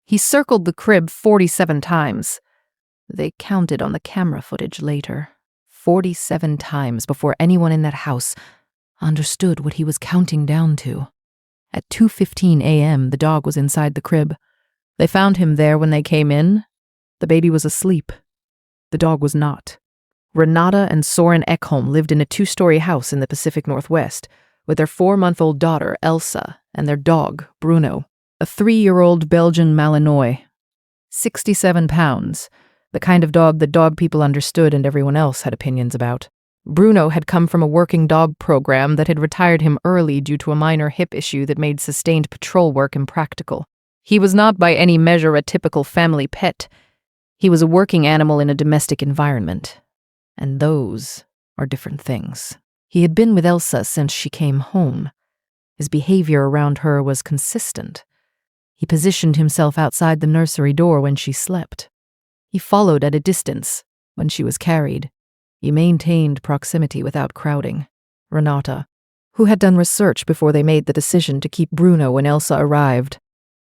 He circled the crib 47 times. They counted on the camera footage later. 47 times before anyone in that house understood what he was counting down to. At 2:15 a.m., the dog was inside the crib. They found him there when they came in. The baby was asleep. The dog was not. Renata and Soren Ekholm lived in a 2-story house in the Pacific Northwest with their 4-month-old daughter, Elsa, and their dog, Bruno, a 3-year-old Belgian Malinois. 67 pounds, the kind of dog that dog people understood and everyone else had opinions about. Bruno had come from a working dog program that had retired him early due to a minor hip issue that made sustained patrol work impractical. He was not by any measure a typical family pet. He was a working animal in a domestic environment. And those are different things. He had been with Elsa since she came home. His behavior around her was consistent. He positioned himself outside the nursery door when she slept. He followed at a distance when she was carried. He maintained proximity without crowding. Renata, who had done research before they made the decision to keep Bruno when Elsa arrived,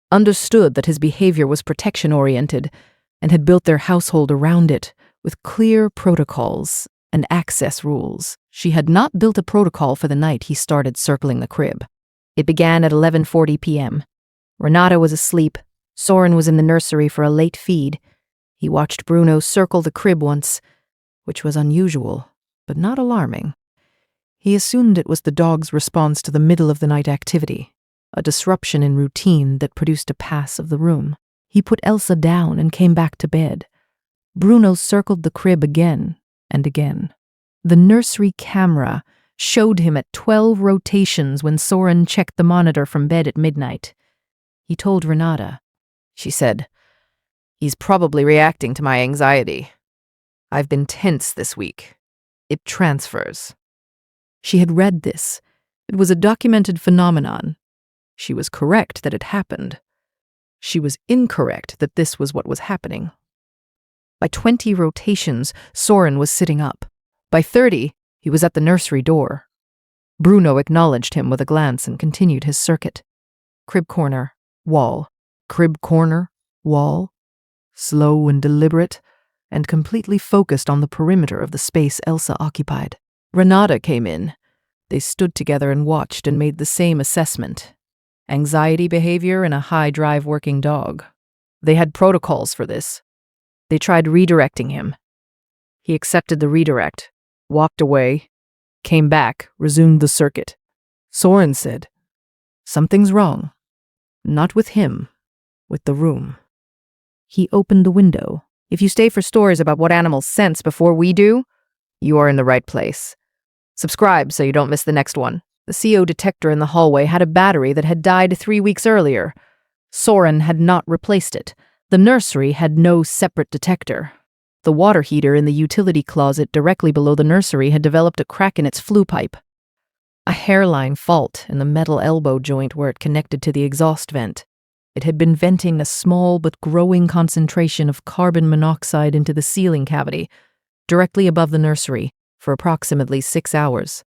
understood that his behavior was protection-oriented and had built their household around it with clear protocols and access rules. She had not built a protocol for the night he started circling the crib. It began at 11:40 p.m. Renata was asleep. Soren was in the nursery for a late feed. He watched Bruno circle the crib once, which was unusual, but not alarming. He assumed it was the dog's response to the middle-of-the-night activity, a disruption in routine that produced a pass of the room. He put Elsa down and came back to bed. Bruno circled the crib again and again. The nursery camera showed him at 12 rotations when Soren checked the monitor from bed at midnight. He told Renata. She said, "He's probably reacting to my anxiety. I've been tense this week. It transfers." She had read this. It was a documented phenomenon. She was correct that it happened. She was incorrect that this was what was happening. By 20 rotations, Soren was sitting up. By 30, he was at the nursery door. Bruno acknowledged him with a glance and continued his circuit. Crib corner, wall. Crib corner, wall. Slow and deliberate, and completely focused on the perimeter of the space Elsa occupied. Renata came in. They stood together and watched and made the same assessment. Anxiety behavior in a high-drive working dog. They had protocols for this. They tried redirecting him. He accepted the redirect, walked away, came back, resumed the circuit. Soren said, "Something's wrong. Not with him, with the room." He opened the window. "If you stay for stories about what animals sense before we do, you are in the right place. Subscribe so you don't miss the next one." The CO detector in the hallway had a battery that had died 3 weeks earlier. Soren had not replaced it. The nursery had no separate detector. The water heater in the utility closet directly below the nursery had developed a crack in its flue pipe. A hairline fault in the metal elbow joint where it connected to the exhaust vent. It had been venting a small but growing concentration of carbon monoxide into the ceiling cavity, directly above the nursery, for approximately 6 hours.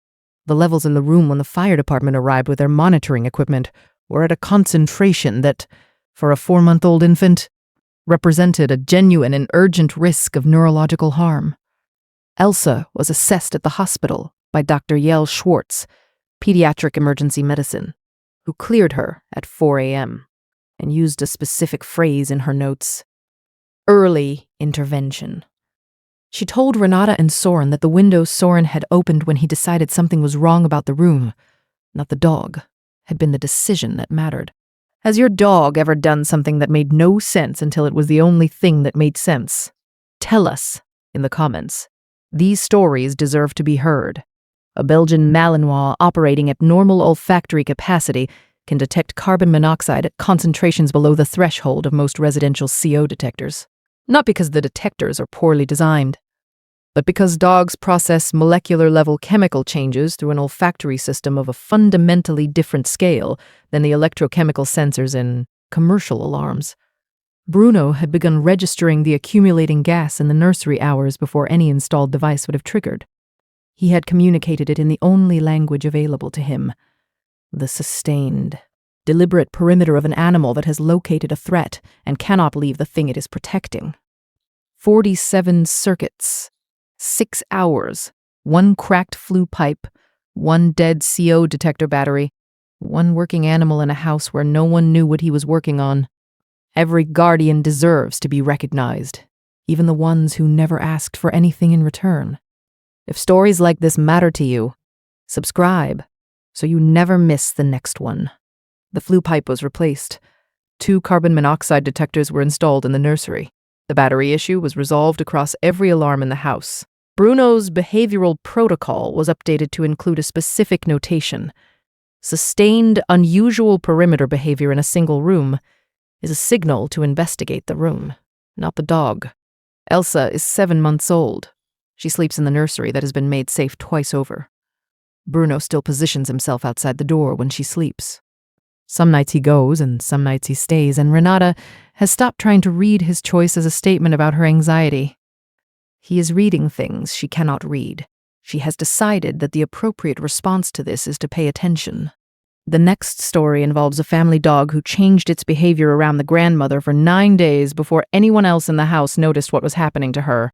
The levels in the room when the fire department arrived with their monitoring equipment were at a concentration that, for a 4-month-old infant, represented a genuine and urgent risk of neurological harm. Elsa was assessed at the hospital by Dr. Schwartz, pediatric emergency medicine, who cleared her at 4 a.m. and used a specific phrase in her notes: early intervention. She told Renata and Soren that the window Soren had opened when he decided something was wrong about the room, not the dog, had been the decision that mattered. Has your dog ever done something that made no sense until it was the only thing that made sense? Tell us in the comments. These stories deserve to be heard. A Belgian Malinois operating at normal olfactory capacity can detect carbon monoxide at concentrations below the threshold of most residential CO detectors. Not because the detectors are poorly designed, but because dogs process molecular-level chemical changes through an olfactory system of a fundamentally different scale than the electrochemical sensors in commercial alarms. Bruno had begun registering the accumulating gas in the nursery hours before any installed device would have triggered. He had communicated it in the only language available to him, the sustained. Deliberate perimeter of an animal that has located a threat and cannot leave the thing it is protecting. 47 circuits. 6 hours. 1 cracked flue pipe. 1 dead CO detector battery. 1 working animal in a house where no one knew what he was working on. Every guardian deserves to be recognized, even the ones who never asked for anything in return. If stories like this matter to you, subscribe so you never miss the next one. The flue pipe was replaced. 2 carbon monoxide detectors were installed in the nursery. The battery issue was resolved across every alarm in the house. Bruno's behavioral protocol was updated to include a specific notation. Sustained, unusual perimeter behavior in a single room is a signal to investigate the room, not the dog. Elsa is 7 months old. She sleeps in the nursery that has been made safe twice over. Bruno still positions himself outside the door when she sleeps. Some nights he goes and some nights he stays, and Renata has stopped trying to read his choice as a statement about her anxiety. He is reading things she cannot read. She has decided that the appropriate response to this is to pay attention. The next story involves a family dog who changed its behavior around the grandmother for 9 days before anyone else in the house noticed what was happening to her.